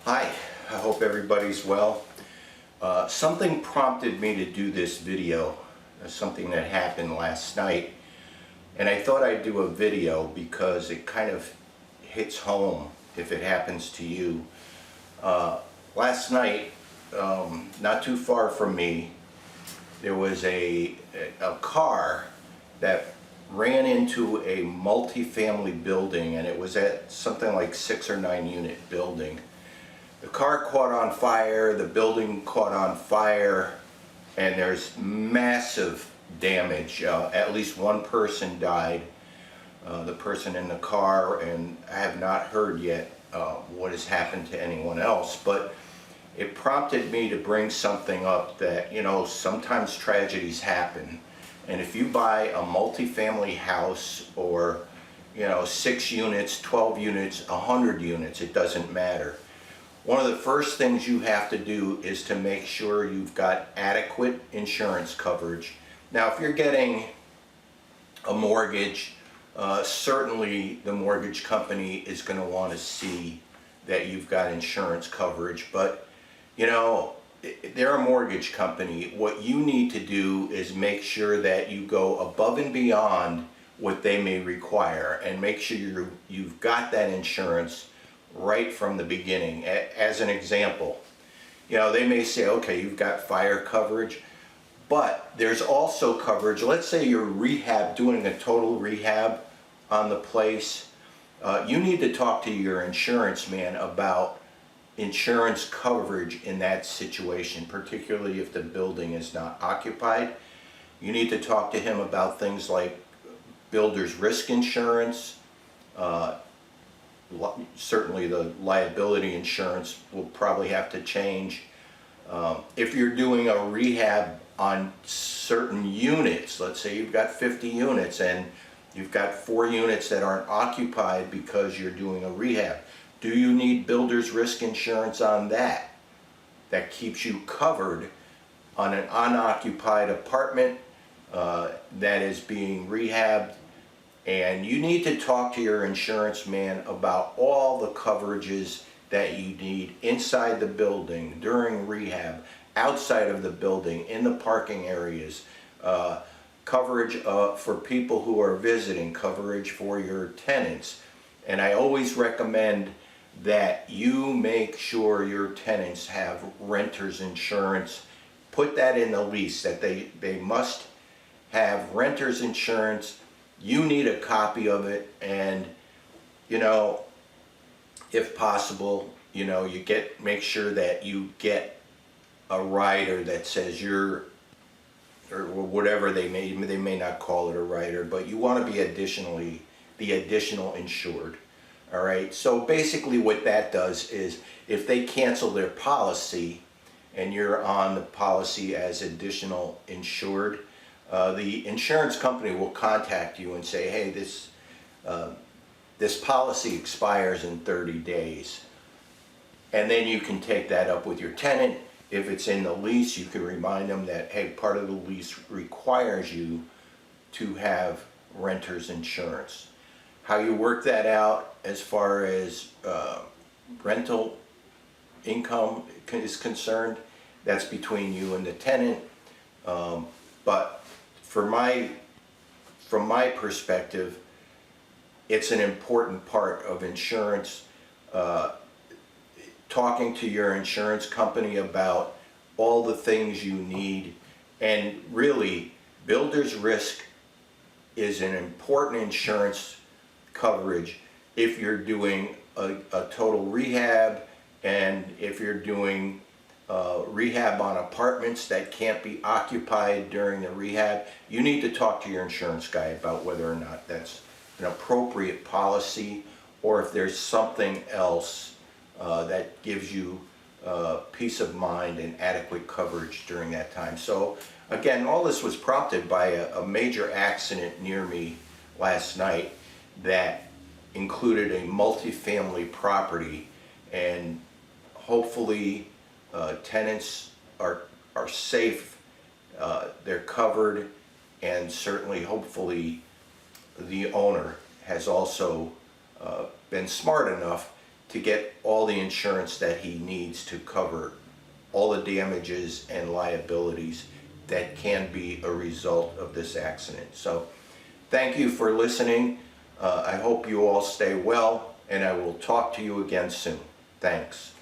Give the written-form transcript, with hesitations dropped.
Hi, I hope everybody's well. Something prompted me to do this video, something that happened last night, and I thought I'd do a video because it kind of hits home if it happens to you. Last night, not too far from me, there was a car that ran into a multi-family building, and it was at something like 6 or 9 unit building. The car caught on fire, the building caught on fire, and there's massive damage. At least one person died, the person in the car, and I have not heard yet what has happened to anyone else. But it prompted me to bring something up that, sometimes tragedies happen. And if you buy a multi-family house or, 6 units, 12 units, 100 units, it doesn't matter. One of the first things you have to do is to make sure you've got adequate insurance coverage. Now, if you're getting a mortgage, certainly the mortgage company is going to want to see that you've got insurance coverage. But, they're a mortgage company. What you need to do is make sure that you go above and beyond what they may require and make sure you've got that insurance right from the beginning. As an example, they may say, okay, you've got fire coverage, but there's also coverage. Let's say you're doing a total rehab on the place. You need to talk to your insurance man about insurance coverage in that situation, particularly if the building is not occupied. You need to talk to him about things like builder's risk insurance. Certainly the liability insurance will probably have to change. If you're doing a rehab on certain units, let's say you've got 50 units and you've got 4 units that aren't occupied because you're doing a rehab, do you need builder's risk insurance on that? That keeps you covered on an unoccupied apartment that is being rehabbed. And you need to talk to your insurance man about all the coverages that you need inside the building, during rehab, outside of the building, in the parking areas, coverage for people who are visiting, coverage for your tenants. And I always recommend that you make sure your tenants have renter's insurance. Put that in the lease, that they must have renter's insurance. You need a copy of it, and if possible, make sure that you get a rider that says you're, or whatever they may not call it a rider, but you want to be the additional insured. All right. So basically, what that does is, if they cancel their policy, and you're on the policy as additional insured, the insurance company will contact you and say, hey, this policy expires in 30 days. And then you can take that up with your tenant. If it's in the lease, you can remind them that, hey, part of the lease requires you to have renter's insurance. How you work that out as far as rental income is concerned, that's between you and the tenant. But from my perspective, it's an important part of insurance. Talking to your insurance company about all the things you need, and really, builder's risk is an important insurance coverage if you're doing a total rehab, and if you're doing rehab on apartments that can't be occupied during the rehab. You need to talk to your insurance guy about whether or not that's an appropriate policy, or if there's something else that gives you peace of mind and adequate coverage during that time. So again, all this was prompted by a major accident near me last night that included a multi-family property, and hopefully tenants are safe, they're covered, and certainly, hopefully, the owner has also been smart enough to get all the insurance that he needs to cover all the damages and liabilities that can be a result of this accident. So thank you for listening. I hope you all stay well, and I will talk to you again soon. Thanks.